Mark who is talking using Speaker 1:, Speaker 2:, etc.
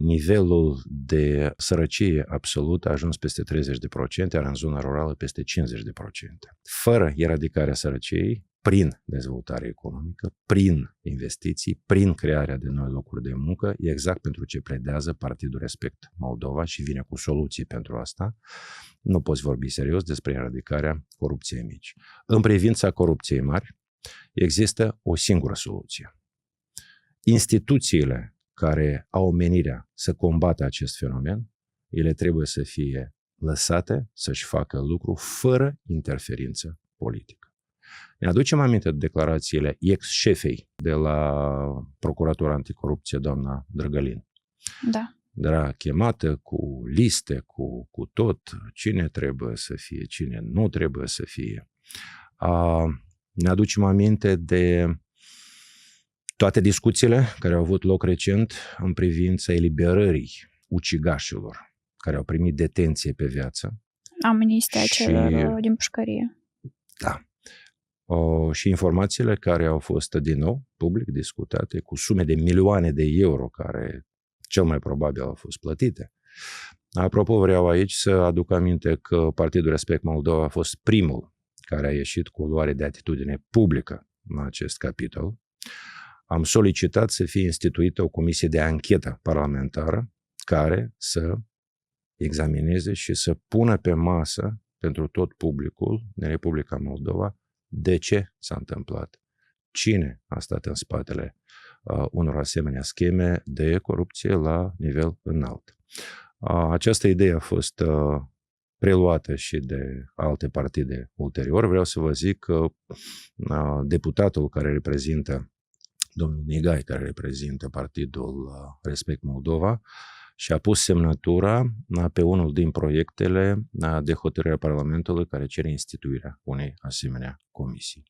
Speaker 1: nivelul de sărăcie absolută a ajuns peste 30%, iar în zona rurală peste 50%. Fără eradicarea sărăciei, prin dezvoltare economică, prin investiții, prin crearea de noi locuri de muncă, e exact pentru ce pledează Partidul Respect Moldova și vine cu soluții pentru asta. Nu poți vorbi serios despre eradicarea corupției mici. În privința corupției mari, există o singură soluție. Instituțiile care au menirea să combată acest fenomen, ele trebuie să fie lăsate să-și facă lucru fără interferință politică. Ne aducem aminte de declarațiile ex-șefei de la Procuratura Anticorupție, doamna Drăgălin.
Speaker 2: Da.
Speaker 1: Era chemată cu liste, cu tot, cine trebuie să fie, cine nu trebuie să fie. Ne aducem aminte de toate discuțiile care au avut loc recent în privința eliberării ucigașilor care au primit detenție pe viață.
Speaker 2: Amnistia celor din pușcărie.
Speaker 1: Da. Și informațiile care au fost din nou public discutate cu sume de milioane de euro care cel mai probabil au fost plătite. Apropo, vreau aici să aduc aminte că Partidul Respect Moldova a fost primul care a ieșit cu luare de atitudine publică în acest capitol. Am solicitat să fie instituită o comisie de anchetă parlamentară care să examineze și să pună pe masă pentru tot publicul din Republica Moldova de ce s-a întâmplat, cine a stat în spatele unor asemenea scheme de corupție la nivel înalt. Această idee a fost preluată și de alte partide ulterior. Vreau să vă zic că deputatul care reprezintă, domnul Nigai, care reprezintă Partidul Respect Moldova, și-a pus semnătura pe unul din proiectele de hotărâre a Parlamentului care cere instituirea unei asemenea comisii.